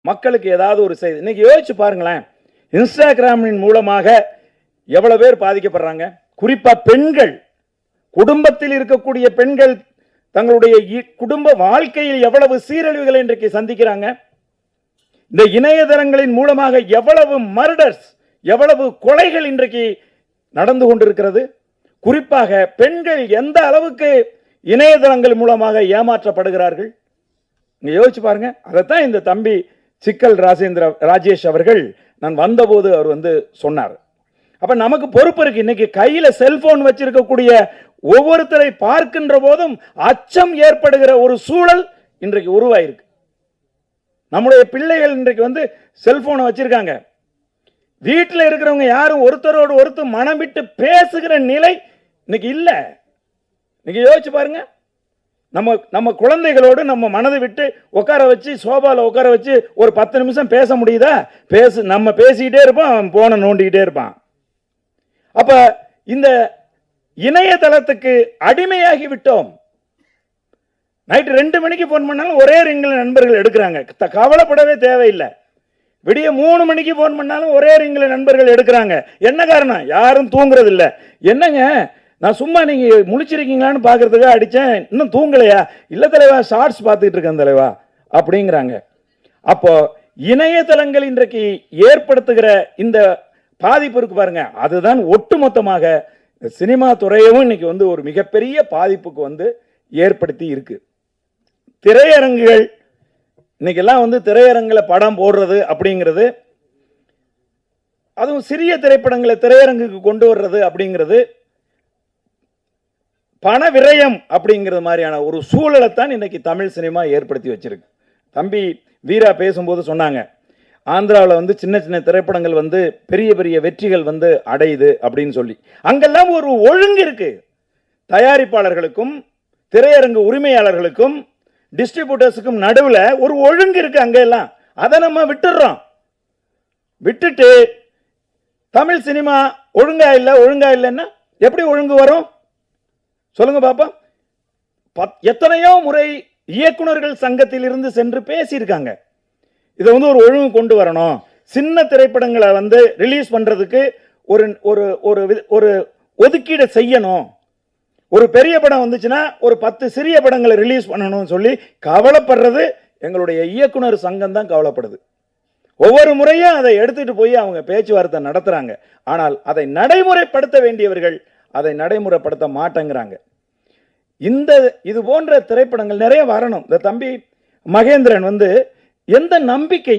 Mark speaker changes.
Speaker 1: மக்களுக்கு ஏதாவது ஒரு செய்தி இன்னைக்கு யோசிச்சு பாருங்களேன். இன்ஸ்டாகிராமின் மூலமாக எவ்வளவு பேர் பாதிக்கப்படுறாங்க. குறிப்பா பெண்கள், குடும்பத்தில் இருக்கக்கூடிய பெண்கள் தங்களுடைய குடும்ப வாழ்க்கையில் எவ்வளவு சீரழிவுகளை இன்றைக்கு சந்திக்கிறாங்க. இந்த இணையதளங்களின் மூலமாக எவ்வளவு மர்டர்ஸ், எவ்வளவு கொலைகள் இன்றைக்கு நடந்து கொண்டிருக்கிறது. குறிப்பாக பெண்கள் எந்த அளவுக்கு இணையதளங்கள் மூலமாக ஏமாற்றப்படுகிறார்கள் யோசிச்சு பாருங்க. அதைத்தான் இந்த தம்பி சிக்கல் ராஜேஷ் அவர்கள் நான் வந்தபோது அவர் சொன்னார். அப்ப நமக்கு பொறுப்பு இருக்கு. இன்னைக்கு கையில செல்போன் வச்சிருக்கக்கூடிய ஒவ்வொருத்தரை பார்க்கின்ற போதும் அச்சம் ஏற்படுகிற ஒரு சூழல் இன்றைக்கு உருவாயிருக்கு. நம்முடைய பிள்ளைகள் இன்றைக்கு செல்போனை வச்சிருக்காங்க. வீட்டில் இருக்கிறவங்க யாரும் ஒருத்தரோடு ஒருத்தர் மனம் விட்டு பேசுகிற நிலை இன்னைக்கு இல்ல. இன்னைக்கு யோசிச்சு பாருங்க. நம்ம குழந்தைகளோடு நம்ம மனதை விட்டு உட்கார வச்சு சோபால உட்கார வச்சு ஒரு 10 நிமிஷம் பேச முடியுதா? நம்ம பேசிக்கிட்டே இருப்போம், போனை நோண்டிக்கிட்டே இருப்பான். அப்ப இந்த இணையதளத்துக்கு அடிமையாகி விட்டோம். நைட்டு 2 மணிக்கு போன் பண்ணாலும் ஒரே ரிங்கில் நண்பர்கள் எடுக்கிறாங்க. கவலைப்படவே தேவையில்லை. விடிய 3 மணிக்கு போன் பண்ணாலும் ஒரே ரிங்கில் நண்பர்கள் எடுக்கிறாங்க. என்ன காரணம்? யாரும் தூங்குறது இல்லை. என்னங்க, நான் சும்மா நீங்க முழிச்சிருக்கீங்களான்னு பாக்குறதுக்காக அடிச்சேன், இன்னும் தூங்கலையா? இல்ல தலைவா, ஷார்ட்ஸ் பார்த்துட்டு இருக்கேன் தலைவா அப்படிங்கிறாங்க. அப்போ இணையதளங்கள் இன்றைக்கு ஏற்படுத்துகிற இந்த பாதிப்பு இருக்கு பாருங்க, அதுதான் ஒட்டுமொத்தமாக சினிமா துறையவும் இன்னைக்கு ஒரு மிகப்பெரிய பாதிப்புக்கு ஏற்படுத்தி இருக்கு. திரையரங்குகள் இன்னைக்கு எல்லாம் திரையரங்குல படம் போடுறது அப்படிங்கிறது, அதுவும் சிறிய திரைப்படங்களை திரையரங்குக்கு கொண்டு வர்றது அப்படிங்கிறது பண விரயம் அப்படிங்கிறது மாதிரியான ஒரு சூழலை தான் இன்னைக்கு தமிழ் சினிமா ஏற்படுத்தி வச்சிருக்கு. தம்பி வீரா பேசும்போது சொன்னாங்க, ஆந்திராவில் சின்ன சின்ன திரைப்படங்கள் பெரிய பெரிய வெற்றிகள் அடையுது அப்படின்னு சொல்லி. அங்கெல்லாம் ஒரு ஒழுங்கு இருக்கு. தயாரிப்பாளர்களுக்கும் திரையரங்கு உரிமையாளர்களுக்கும் டிஸ்ட்ரிபியூட்டர்ஸுக்கும் நடுவில் ஒரு ஒழுங்கு இருக்கு அங்கெல்லாம். அதை நம்ம விட்டுட்டு தமிழ் சினிமா ஒழுங்கா இல்லைன்னா எப்படி ஒழுங்கு வரும் சொல்லுங்க பாப்பா. எத்தனையோ முறை இயக்குனர்கள் சங்கத்தில் இருந்து சென்று பேசியிருக்காங்க. இதை ஒரு ஒழுங்கு கொண்டு வரணும். சின்ன திரைப்படங்களை ரிலீஸ் பண்றதுக்கு ஒரு ஒரு ஒரு ஒதுக்கீடு செய்யணும். ஒரு பெரிய படம் வந்துச்சுன்னா ஒரு 10 சிறிய படங்களை ரிலீஸ் பண்ணணும்னு சொல்லி கவலைப்படுறது எங்களுடைய இயக்குனர் சங்கம் தான் கவலைப்படுது. ஒவ்வொரு முறையும் அதை எடுத்துட்டு போய் அவங்க பேச்சுவார்த்தை நடத்துறாங்க. ஆனால் அதை நடைமுறைப்படுத்த வேண்டியவர்கள் அதை நடைமுறைப்படுத்த மாட்டேங்கிறாங்க. இது போன்ற திரைப்படங்கள் நிறைய வரணும். இந்த தம்பி மகேந்திரன் எந்த நம்பிக்கை